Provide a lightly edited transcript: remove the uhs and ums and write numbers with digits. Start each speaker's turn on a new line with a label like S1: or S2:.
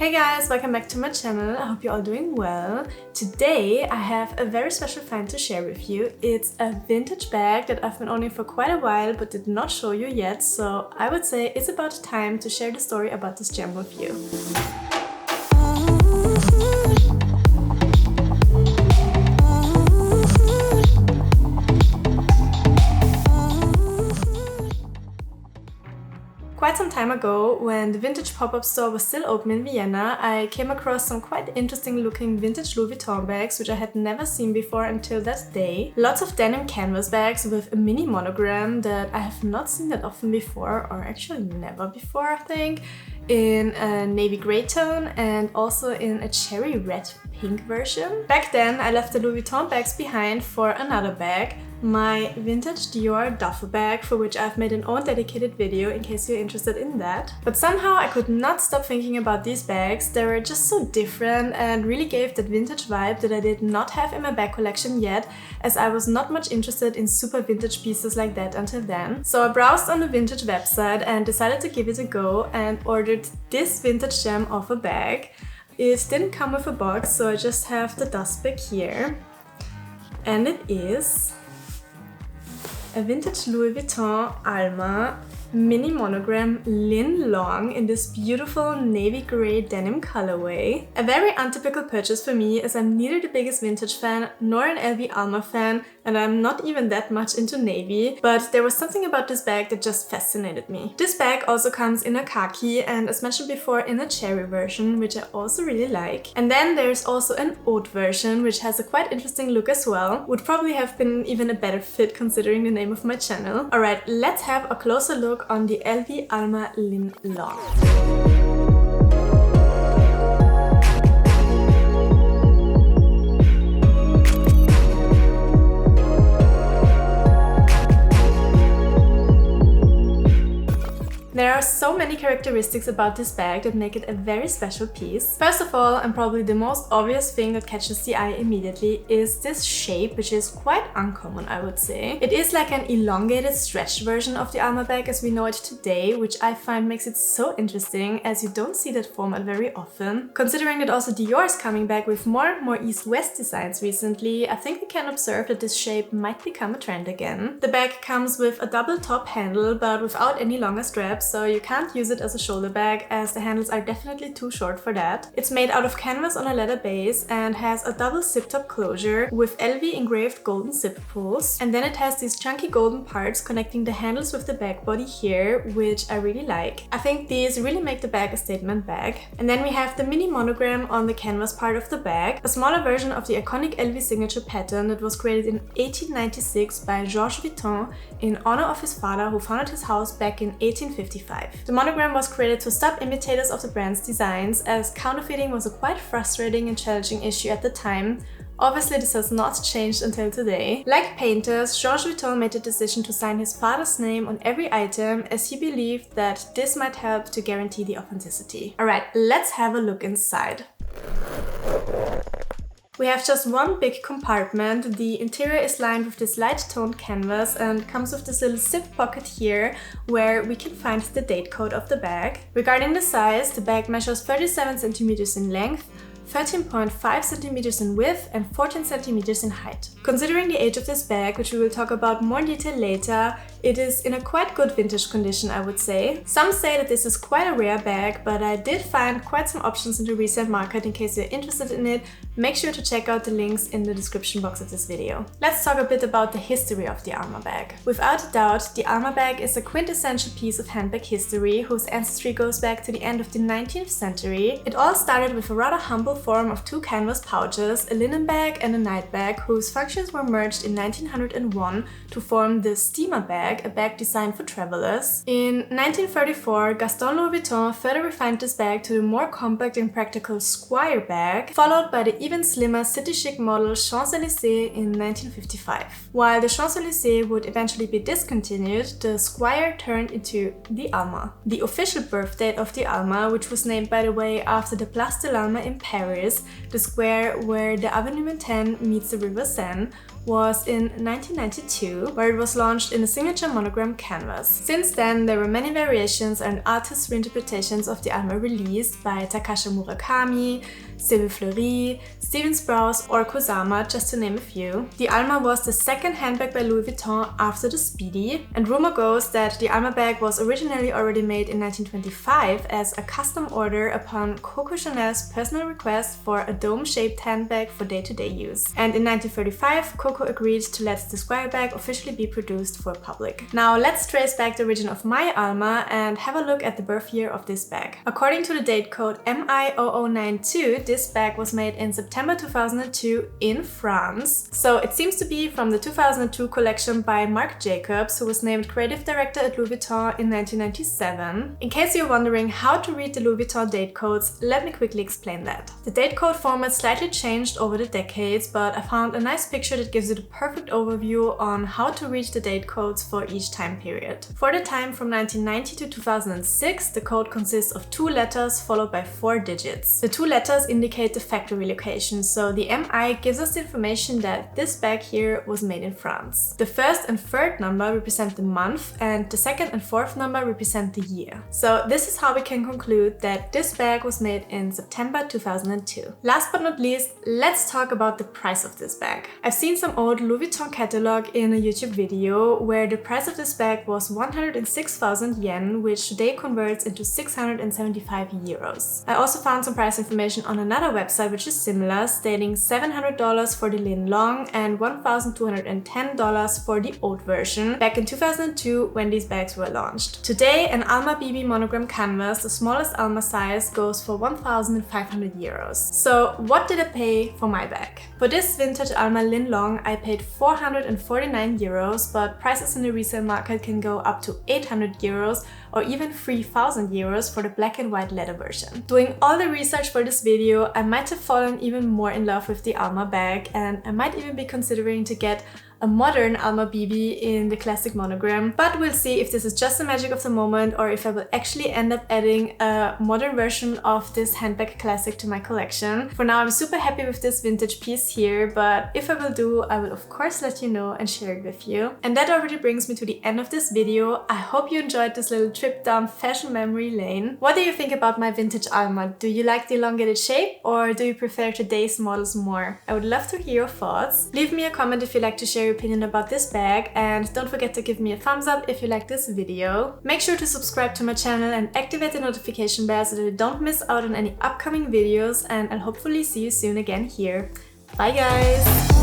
S1: Hey guys, welcome back to my channel. I hope you're all doing well. Today I have a very special find to share with you. It's a vintage bag that I've been owning for quite a while but did not show you yet, so I would say it's about time to share the story about this gem with you. Quite some time ago, when the Vintage pop-up store was still open in Vienna, I came across some quite interesting looking vintage Louis Vuitton bags which I had never seen before until that day. Lots of denim canvas bags with a mini monogram that I have not seen that often before, or actually never before I think, in a navy grey tone and also in a cherry red pink version. Back then I left the Louis Vuitton bags behind for another bag, my vintage Dior duffel bag, for which I've made an own dedicated video in case you're interested in that. But somehow I could not stop thinking about these bags. They were just so different and really gave that vintage vibe that I did not have in my bag collection yet, as I was not much interested in super vintage pieces like that until then. So I browsed on the Vintage website and decided to give it a go and ordered this vintage gem of a bag. It didn't come with a box, so I just have the dust bag here. And it is a vintage Louis Vuitton Alma mini monogram LinLong in this beautiful navy grey denim colorway. A very untypical purchase for me, as I'm neither the biggest vintage fan nor an LV Alma fan, and I'm not even that much into navy, but there was something about this bag that just fascinated me. This bag also comes in a khaki and, as mentioned before, in a cherry version, which I also really like. And then there's also an Haut version, which has a quite interesting look as well. Would probably have been even a better fit considering the name of my channel. Alright, let's have a closer look on the LV AlmaLinLong. There are so many characteristics about this bag that make it a very special piece. First of all, and probably the most obvious thing that catches the eye immediately, is this shape, which is quite uncommon, I would say. It is like an elongated, stretched version of the Alma bag as we know it today, which I find makes it so interesting, as you don't see that format very often. Considering that also Dior is coming back with more and more east-west designs recently, I think we can observe that this shape might become a trend again. The bag comes with a double top handle, but without any longer straps, so you can't use it as a shoulder bag, as the handles are definitely too short for that. It's made out of canvas on a leather base and has a double zip top closure with LV engraved golden zip pulls. And then it has these chunky golden parts connecting the handles with the bag body here, which I really like. I think these really make the bag a statement bag. And then we have the mini monogram on the canvas part of the bag, a smaller version of the iconic LV signature pattern that was created in 1896 by Louis Vuitton in honor of his father, who founded his house back in 1855. The monogram was created to stop imitators of the brand's designs, as counterfeiting was a quite frustrating and challenging issue at the time. Obviously, this has not changed until today. Like painters, Louis Vuitton made the decision to sign his father's name on every item, as he believed that this might help to guarantee the authenticity. Alright, let's have a look inside. We have just one big compartment. The interior is lined with this light toned canvas and comes with this little zip pocket here where we can find the date code of the bag. Regarding the size, the bag measures 37 cm in length, 13.5 cm in width and 14 cm in height. Considering the age of this bag, which we will talk about more in detail later, it is in a quite good vintage condition, I would say. Some say that this is quite a rare bag, but I did find quite some options in the resale market in case you're interested in it. Make sure to check out the links in the description box of this video. Let's talk a bit about the history of the Alma bag. Without a doubt, the Alma bag is a quintessential piece of handbag history whose ancestry goes back to the end of the 19th century. It all started with a rather humble form of two canvas pouches, a linen bag and a night bag, whose functions were merged in 1901 to form the steamer bag, a bag designed for travelers. In 1934, Gaston Louis Vuitton further refined this bag to the more compact and practical Squire bag, followed by the even slimmer city chic model Champs-Élysées in 1955. While the Champs-Élysées would eventually be discontinued, the Squire turned into the Alma. The official birth date of the Alma, which was named by the way after the Place de l'Alma in Paris, the square where the Avenue Montaigne meets the River Seine, was in 1992, where it was launched in a signature monogram canvas. Since then, there were many variations and artist reinterpretations of the Alma released by Takashi Murakami, Sylvie Fleury, Steven Sprouse or Kusama, just to name a few. The Alma was the second handbag by Louis Vuitton after the Speedy, and rumor goes that the Alma bag was originally already made in 1925 as a custom order upon Coco Chanel's personal request for a dome-shaped handbag for day-to-day use. And in 1935, Coco agreed to let the square bag officially be produced for public. Now let's trace back the origin of my Alma and have a look at the birth year of this bag. According to the date code MI0092, this bag was made in September 2002 in France. So it seems to be from the 2002 collection by MarcJacobs, who was named creative director at Louis Vuitton in 1997. In case you're wondering how to read the Louis Vuitton date codes, let me quickly explain that. The date code format slightly changed over the decades, but I found a nice picture that gives you the perfect overview on how to read the date codes for each time period. For the time from 1990 to 2006, the code consists of 2 letters followed by 4 digits. The 2 letters indicate the factory location, so the MI gives us the information that this bag here was made in France. The first and third number represent the month, and the second and fourth number represent the year. So this is how we can conclude that this bag was made in September 2002. Last but not least, let's talk about the price of this bag. I've seen some old Louis Vuitton catalog in a YouTube video where the price of this bag was 106,000 yen, which today converts into 675 euros. I also found some price information on another website which is similar, stating $700 for the LaneLong and $1,210 for the old version back in 2002 when these bags were launched. Today, an Alma BB monogram canvas, the smallest Alma size, goes for 1,500 euros. So what did I pay for my bag? For this vintage AlmaLinLong, I paid 449 euros, but prices in the resale market can go up to 800 euros or even 3,000 euros for the black and white leather version. Doing all the research for this video, I might have fallen even more in love with the Alma bag, and I might even be considering to get a modern Alma BB in the classic monogram, but we'll see if this is just the magic of the moment or if I will actually end up adding a modern version of this handbag classic to my collection. For now, I'm super happy with this vintage piece here, but if I will do, I will of course let you know and share it with you. And that already brings me to the end of this video. I hope you enjoyed this little trip down fashion memory lane. What do you think about my vintage Alma? Do you like the elongated shape or do you prefer today's models more? I would love to hear your thoughts. Leave me a comment if you'd like to share your opinion about this bag, and don't forget to give me a thumbs up if you like this video. Make sure to subscribe to my channel and activate the notification bell so that you don't miss out on any upcoming videos, and I'll hopefully see you soon again here. Bye guys!